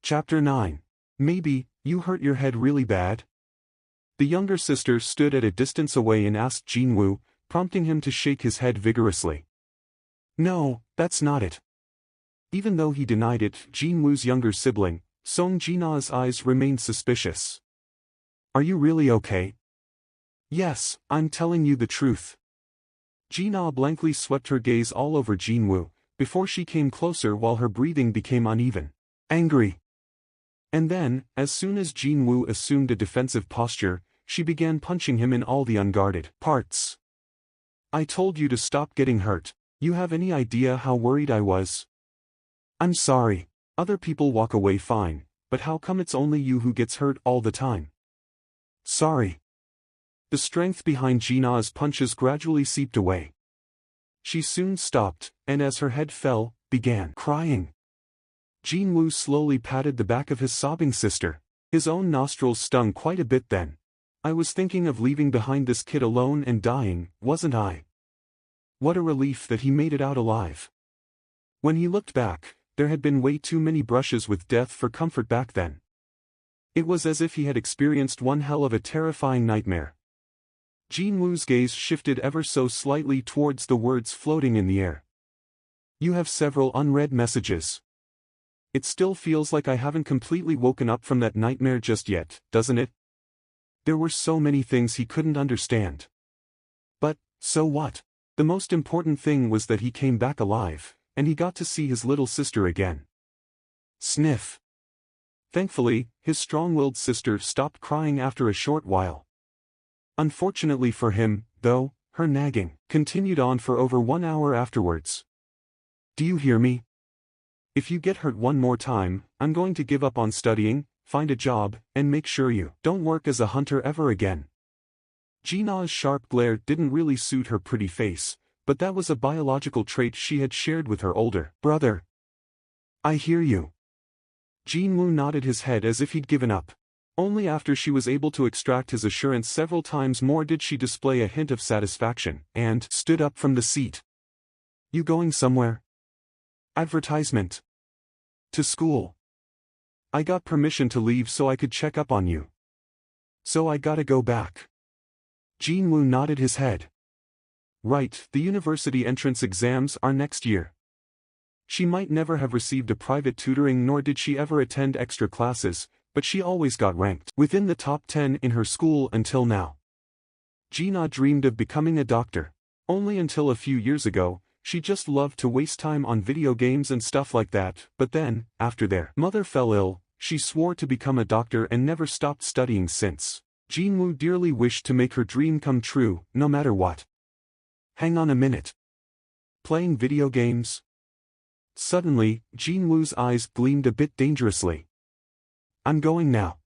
Chapter 9. Maybe, you hurt your head really bad? The younger sister stood at a distance away and asked Jinwoo, prompting him to shake his head vigorously. No, that's not it. Even though he denied it, Jinwoo's younger sibling, Song Jina's eyes remained suspicious. Are you really okay? Yes, I'm telling you the truth. Jina blankly swept her gaze all over Jinwoo, before she came closer while her breathing became uneven. Angry. And then, as soon as Jinwoo assumed a defensive posture, she began punching him in all the unguarded parts. I told you to stop getting hurt. You have any idea how worried I was? I'm sorry. Other people walk away fine, but how come it's only you who gets hurt all the time? Sorry. The strength behind Jina's punches gradually seeped away. She soon stopped, and as her head fell, began crying. Jinwoo slowly patted the back of his sobbing sister. His own nostrils stung quite a bit then. I was thinking of leaving behind this kid alone and dying, wasn't I? What a relief that he made it out alive. When he looked back, there had been way too many brushes with death for comfort back then. It was as if he had experienced one hell of a terrifying nightmare. Jinwoo's gaze shifted ever so slightly towards the words floating in the air. You have several unread messages. It still feels like I haven't completely woken up from that nightmare just yet, doesn't it? There were so many things he couldn't understand. But, so what? The most important thing was that he came back alive, and he got to see his little sister again. Sniff. Thankfully, his strong-willed sister stopped crying after a short while. Unfortunately for him, though, her nagging continued on for over 1 hour afterwards. Do you hear me? If you get hurt one more time, I'm going to give up on studying, find a job, and make sure you don't work as a hunter ever again. Jina's sharp glare didn't really suit her pretty face, but that was a biological trait she had shared with her older brother. I hear you. Jinwoo nodded his head as if he'd given up. Only after she was able to extract his assurance several times more did she display a hint of satisfaction, and stood up from the seat. You going somewhere? Advertisement. To school. I got permission to leave so I could check up on you. So I gotta go back. Jinwoo nodded his head. Right, the university entrance exams are next year. She might never have received a private tutoring nor did she ever attend extra classes, but she always got ranked within the top 10 in her school until now. Jina dreamed of becoming a doctor. Only until a few years ago, she just loved to waste time on video games and stuff like that, but then, after their mother fell ill, she swore to become a doctor and never stopped studying since. Jinwoo dearly wished to make her dream come true, no matter what. Hang on a minute. Playing video games? Suddenly, Jinwoo's eyes gleamed a bit dangerously. I'm going now.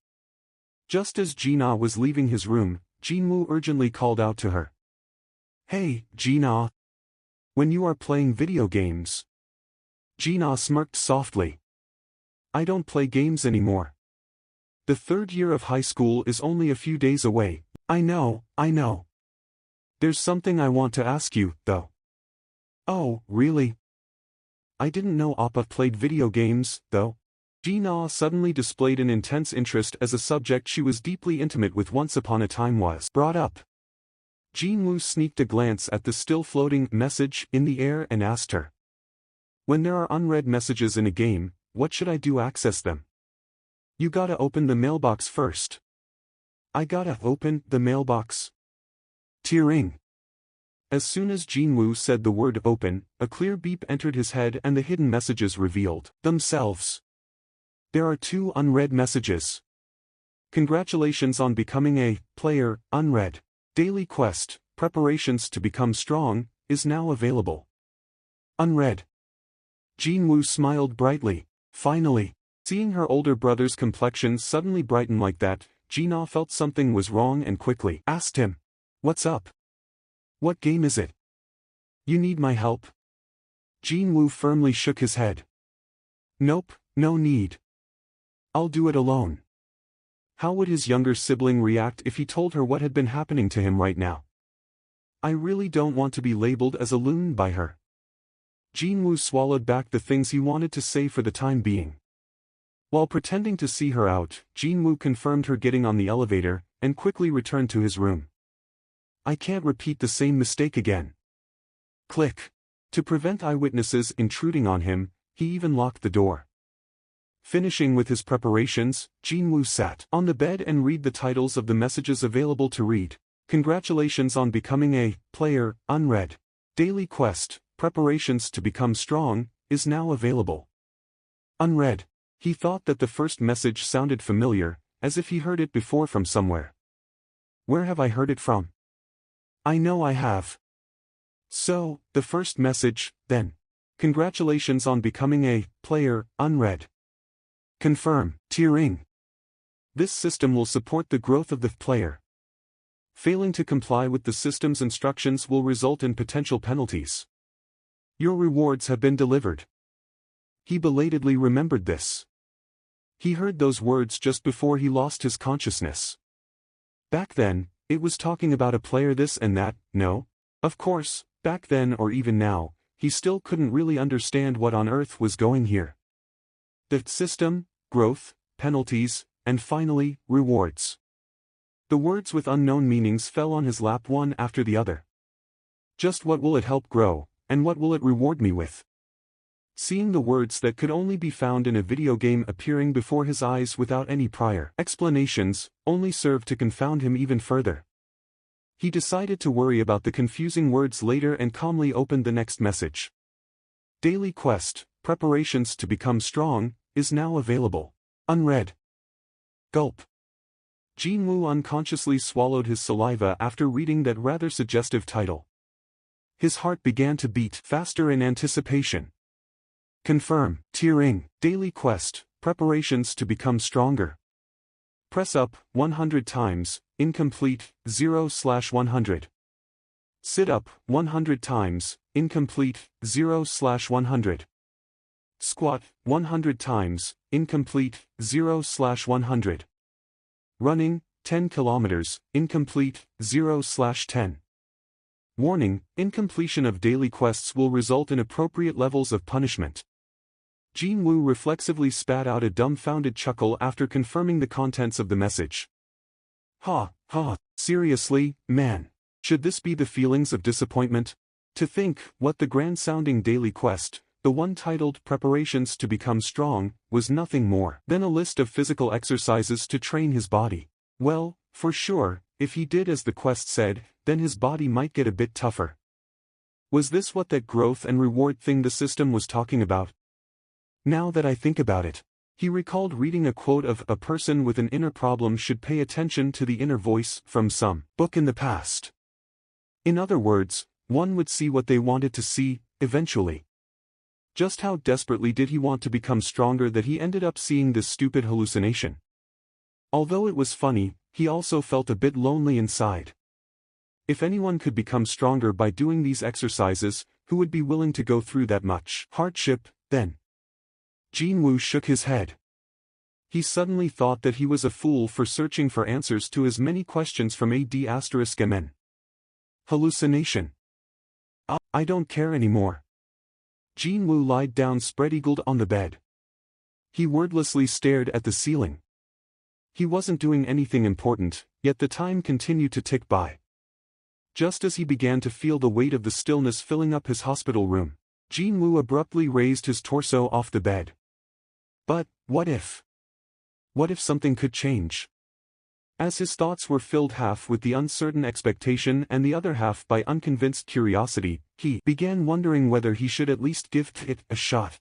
Just as Jina was leaving his room, Jinwoo urgently called out to her. Hey, Jina. When you are playing video games. Jina smirked softly. I don't play games anymore. The third year of high school is only a few days away. I know. There's something I want to ask you, though. Oh, really? I didn't know Appa played video games, though. Jina suddenly displayed an intense interest as a subject she was deeply intimate with once upon a time was brought up. Jinwoo sneaked a glance at the still-floating message in the air and asked her. When there are unread messages in a game, what should I do to access them? You gotta open the mailbox first. I gotta open the mailbox? Tearing. As soon as Jinwoo said the word open, a clear beep entered his head and the hidden messages revealed themselves. There are 2 unread messages. Congratulations on becoming a player, unread. Daily quest, preparations to become strong, is now available. Unread. Jinwoo smiled brightly. Finally. Seeing her older brother's complexion suddenly brighten like that, Jina felt something was wrong and quickly asked him. What's up? What game is it? You need my help? Jinwoo firmly shook his head. Nope, no need. I'll do it alone. How would his younger sibling react if he told her what had been happening to him right now? I really don't want to be labeled as a loon by her. Jinwoo swallowed back the things he wanted to say for the time being. While pretending to see her out, Jinwoo confirmed her getting on the elevator, and quickly returned to his room. I can't repeat the same mistake again. Click. To prevent eyewitnesses intruding on him, he even locked the door. Finishing with his preparations, Jinwoo sat on the bed and read the titles of the messages available to read. Congratulations on becoming a player, unread. Daily quest, preparations to become strong, is now available. Unread. He thought that the first message sounded familiar, as if he heard it before from somewhere. Where have I heard it from? I know I have. So, the first message, then. Congratulations on becoming a player, unread. Confirm, tiering. This system will support the growth of the player. Failing to comply with the system's instructions will result in potential penalties. Your rewards have been delivered. He belatedly remembered this. He heard those words just before he lost his consciousness. Back then, it was talking about a player this and that, no? Of course, back then or even now, he still couldn't really understand what on earth was going here. The system, growth, penalties, and finally, rewards. The words with unknown meanings fell on his lap one after the other. Just what will it help grow, and what will it reward me with? Seeing the words that could only be found in a video game appearing before his eyes without any prior explanations, only served to confound him even further. He decided to worry about the confusing words later and calmly opened the next message. Daily quest, preparations to become strong, is now available. Unread. Gulp. Jinwoo unconsciously swallowed his saliva after reading that rather suggestive title. His heart began to beat faster in anticipation. Confirm, tiering, daily quest, preparations to become stronger. Press up, 100 times, incomplete, 0/100. Sit up, 100 times, incomplete, 0/100. Squat, 100 times, incomplete, 0/100. Running, 10 kilometers, incomplete, 0/10. Warning, incompletion of daily quests will result in appropriate levels of punishment. Jinwoo reflexively spat out a dumbfounded chuckle after confirming the contents of the message. Ha, seriously, man. Should this be the feelings of disappointment? To think, what the grand-sounding daily quest, the one titled Preparations to Become Strong, was nothing more than a list of physical exercises to train his body. Well, for sure, if he did as the quest said, then his body might get a bit tougher. Was this what that growth and reward thing the system was talking about? Now that I think about it, he recalled reading a quote of a person with an inner problem should pay attention to the inner voice from some book in the past. In other words, one would see what they wanted to see, eventually. Just how desperately did he want to become stronger that he ended up seeing this stupid hallucination? Although it was funny, he also felt a bit lonely inside. If anyone could become stronger by doing these exercises, who would be willing to go through that much hardship, then? Jinwoo shook his head. He suddenly thought that he was a fool for searching for answers to as many questions from AD*MN. Hallucination. I don't care anymore. Jinwoo lied down spread-eagled on the bed. He wordlessly stared at the ceiling. He wasn't doing anything important, yet the time continued to tick by. Just as he began to feel the weight of the stillness filling up his hospital room, Jinwoo abruptly raised his torso off the bed. But, what if? What if something could change? As his thoughts were filled half with the uncertain expectation and the other half by unconvinced curiosity, he began wondering whether he should at least give it a shot.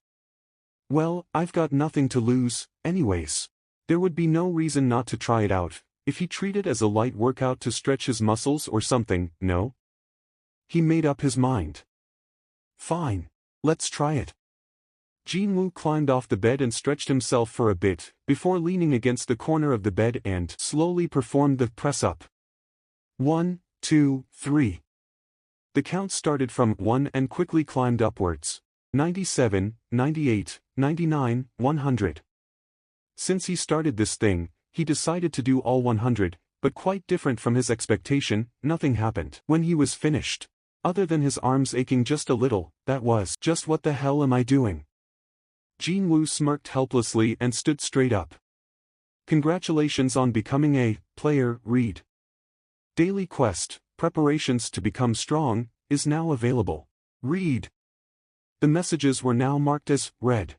Well, I've got nothing to lose, anyways. There would be no reason not to try it out, if he treated it as a light workout to stretch his muscles or something, no? He made up his mind. Fine. Let's try it. Jinwoo climbed off the bed and stretched himself for a bit, before leaning against the corner of the bed and slowly performed the press-up. 1, 2, 3. The count started from 1 and quickly climbed upwards. 97, 98, 99, 100. Since he started this thing, he decided to do all 100, but quite different from his expectation, nothing happened when he was finished. Other than his arms aching just a little, that was just what the hell am I doing? Jinwoo smirked helplessly and stood straight up. Congratulations on becoming a player, read. Daily quest, preparations to become strong, is now available. Read. The messages were now marked as read.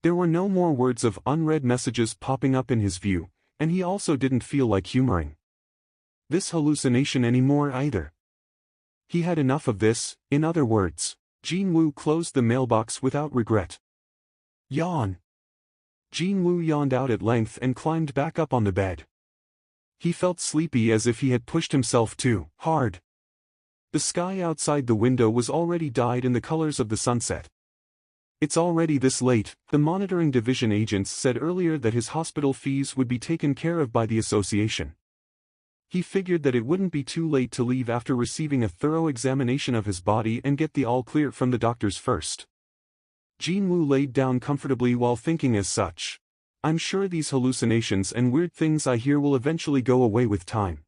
There were no more words of unread messages popping up in his view, and he also didn't feel like humoring this hallucination anymore either. He had enough of this, in other words. Jinwoo closed the mailbox without regret. Yawn. Jinwoo yawned out at length and climbed back up on the bed. He felt sleepy as if he had pushed himself too hard. The sky outside the window was already dyed in the colors of the sunset. It's already this late, the monitoring division agents said earlier that his hospital fees would be taken care of by the association. He figured that it wouldn't be too late to leave after receiving a thorough examination of his body and get the all-clear from the doctors first. Jinwoo laid down comfortably while thinking as such. I'm sure these hallucinations and weird things I hear will eventually go away with time.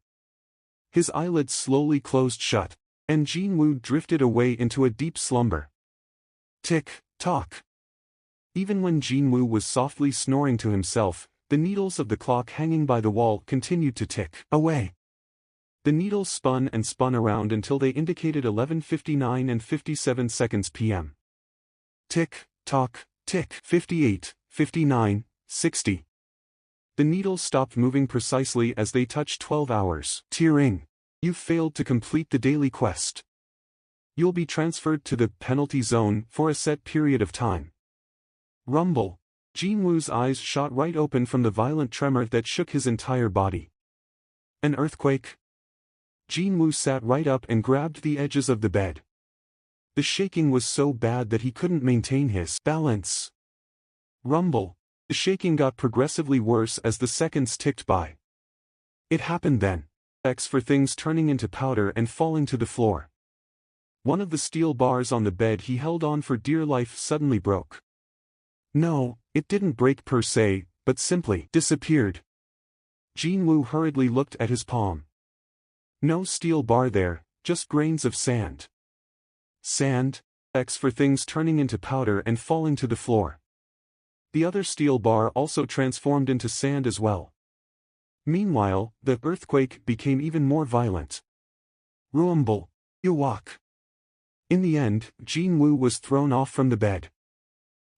His eyelids slowly closed shut, and Jinwoo drifted away into a deep slumber. Tick-tock. Even when Jinwoo was softly snoring to himself, the needles of the clock hanging by the wall continued to tick away. The needles spun and spun around until they indicated 11:59 and 57 seconds p.m. Tick, tock, tick, 58, 59, 60. The needles stopped moving precisely as they touched 12 hours. Tearing. You've failed to complete the daily quest. You'll be transferred to the penalty zone for a set period of time. Rumble. Jinwoo's eyes shot right open from the violent tremor that shook his entire body. An earthquake? Jinwoo sat right up and grabbed the edges of the bed. The shaking was so bad that he couldn't maintain his balance. Rumble. The shaking got progressively worse as the seconds ticked by. It happened then. X for things turning into powder and falling to the floor. One of the steel bars on the bed he held on for dear life suddenly broke. No, it didn't break per se, but simply disappeared. Jinwoo hurriedly looked at his palm. No steel bar there, just grains of sand. Sand, X for things turning into powder and falling to the floor. The other steel bar also transformed into sand as well. Meanwhile, the earthquake became even more violent. Rumble. Yuwak. In the end, Jinwoo was thrown off from the bed.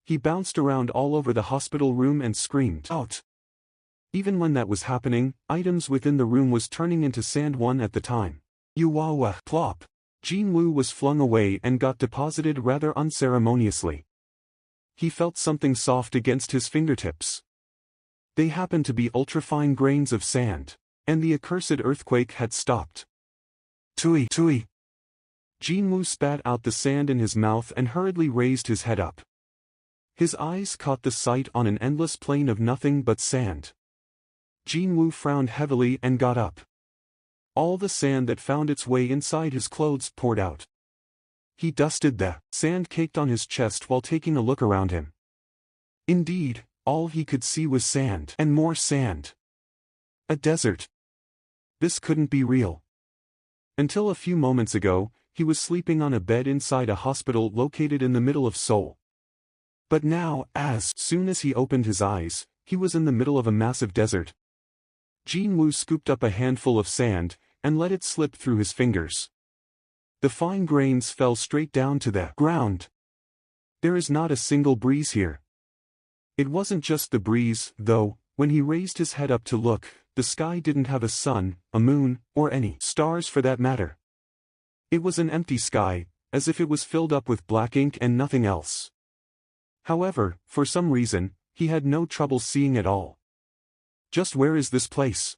He bounced around all over the hospital room and screamed out. Even when that was happening, items within the room was turning into sand one at the time. Yuwawa. Plop. Jinwoo was flung away and got deposited rather unceremoniously. He felt something soft against his fingertips. They happened to be ultrafine grains of sand, and the accursed earthquake had stopped. Tui tui. Jinwoo spat out the sand in his mouth and hurriedly raised his head up. His eyes caught the sight on an endless plain of nothing but sand. Jinwoo frowned heavily and got up. All the sand that found its way inside his clothes poured out. He dusted the sand caked on his chest while taking a look around him. Indeed, all he could see was sand and more sand. A desert. This couldn't be real. Until a few moments ago, he was sleeping on a bed inside a hospital located in the middle of Seoul. But now, as soon as he opened his eyes, he was in the middle of a massive desert. Jinwoo scooped up a handful of sand, and let it slip through his fingers. The fine grains fell straight down to the ground. There is not a single breeze here. It wasn't just the breeze, though. When he raised his head up to look, the sky didn't have a sun, a moon, or any stars for that matter. It was an empty sky, as if it was filled up with black ink and nothing else. However, for some reason, he had no trouble seeing at all. Just where is this place?